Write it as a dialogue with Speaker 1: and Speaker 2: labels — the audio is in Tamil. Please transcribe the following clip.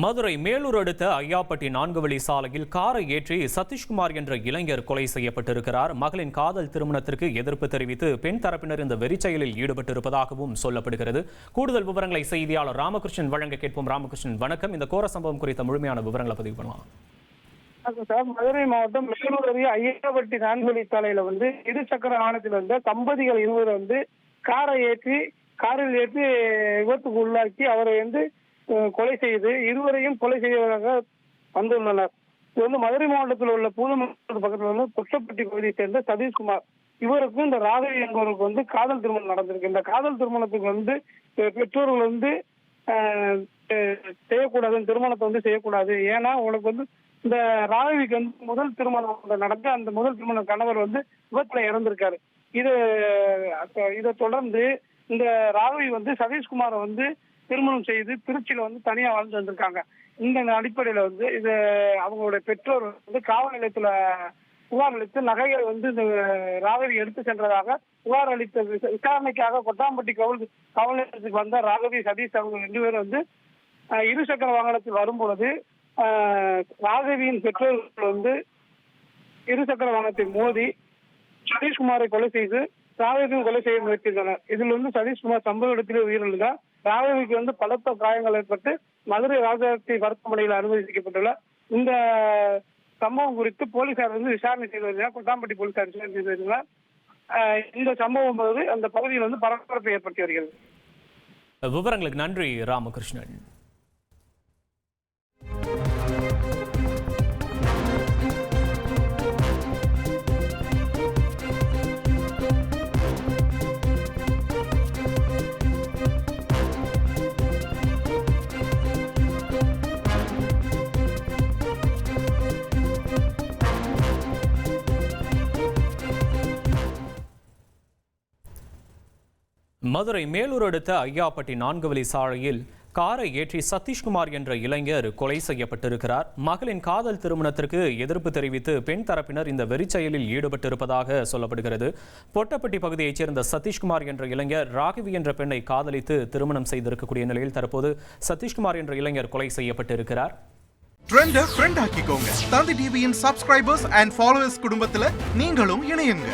Speaker 1: மதுரை மேலூர் அடுத்த ஐயாப்பட்டி 4 வழி சாலையில் காரை ஏற்றி சதீஷ்குமார் என்ற இளைஞர் கொலை செய்யப்பட்டிருக்கிறார். மகளின் காதல் திருமணத்திற்கு எதிர்ப்பு தெரிவித்து பெண் தரப்பினர் இந்த வெறிச்செயலில் ஈடுபட்டிருப்பதாகவும் சொல்லப்படுகிறது. கூடுதல் விவரங்களை செய்தியாளர் ராமகிருஷ்ணன் வழங்க கேட்போம். ராமகிருஷ்ணன், வணக்கம். இந்த கோர சம்பவம் குறித்த முழுமையான விவரங்களை பதிவு பண்ணலாம்.
Speaker 2: மதுரை மாவட்டம் மேலூர் அருகே ஐயாப்பட்டி 4 வழி சாலையில இருசக்கர வாகனத்தில் வந்த தம்பதிகள் இருவர் காரை ஏற்றி காரில் ஏற்றி விபத்துக்கு உள்ளாக்கி அவரை கொலை செய்து இருவரையும் கொலை செய்வதாக வந்துள்ளனர். இது மதுரை மாவட்டத்தில் உள்ள பூதமங்கலத்து பக்கத்தில் கொச்சப்பட்டி பகுதியை சேர்ந்த சதீஷ்குமார். இவருக்கும் இந்த ராகவி என்பவருக்கு காதல் திருமணம் நடந்திருக்கு. இந்த காதல் திருமணத்துக்கு பெற்றோர்கள் செய்யக்கூடாது, திருமணத்தை செய்யக்கூடாது. ஏன்னா உனக்கு இந்த ராகவிக்கு முதல் திருமணம் நடந்து அந்த முதல் திருமண கணவர் விபத்துல இறந்திருக்காரு. இதை தொடர்ந்து இந்த ராகவி சதீஷ்குமாரை திருமணம் செய்து திருச்சியில தனியா வாழ்ந்து வந்திருக்காங்க. இந்த அடிப்படையில இது அவங்களுடைய பெற்றோர் காவல் நிலையத்துல புகார் அளித்து நகைகள் இந்த ராகவி எடுத்து சென்றதாக புகார் அளித்த விசாரணைக்காக கொட்டாம்பட்டி காவல் நிலையத்துக்கு வந்த ராகவி சதீஷ் அவங்க 2 பேரும் இருசக்கர வாகனத்தில் வரும்பொழுது ராகவியின் பெற்றோர்கள் இருசக்கர வாகனத்தை மோதி சதீஷ்குமாரை கொலை செய்து ராகவியும் கொலை செய்ய முயற்சித்தனர். இதில் சதீஷ்குமார் சம்பவ இடத்திலே உயிரிழந்தார். ராகவிக்கு பலத்த காயங்கள் ஏற்பட்டு மதுரை ராஜாத்தி மருத்துவமனையில் அனுமதிக்கப்பட்டுள்ளார். இந்த சம்பவம் குறித்து போலீசார் விசாரணை செய்து வருகிறார். கொட்டாம்பட்டி போலீசார் விசாரணை செய்து வருகிறார். இந்த சம்பவம் அந்த பகுதியில் பரபரப்பை ஏற்படுத்தி வருகிறது.
Speaker 1: விவரங்களுக்கு நன்றி ராமகிருஷ்ணன். மதுரை மேலூர் அடுத்த ஐயாப்பட்டி 4 வழி சாலையில் காரை ஏற்றி சதீஷ்குமார் என்ற இளைஞர் கொலை செய்யப்பட்டிருக்கிறார். மகளின் காதல் திருமணத்திற்கு எதிர்ப்பு தெரிவித்து பெண் தரப்பினர் இந்த வெறிச்செயலில் ஈடுபட்டிருப்பதாக சொல்லப்படுகிறது. பொட்டப்பட்டி பகுதியைச் சேர்ந்த சதீஷ்குமார் என்ற இளைஞர் ராகவி என்ற பெண்ணை காதலித்து திருமணம் செய்திருக்கக்கூடிய நிலையில் தற்போது சதீஷ்குமார் என்ற இளைஞர் கொலை செய்யப்பட்டிருக்கிறார்.
Speaker 3: ஃப்ரெண்ட் ஆக்கிக்கோங்க. தந்தி டிவியின் சப்ஸ்கிரைபர்ஸ் அண்ட் ஃபாலோவர்ஸ் குடும்பத்தில் நீங்களும் இணையுங்க.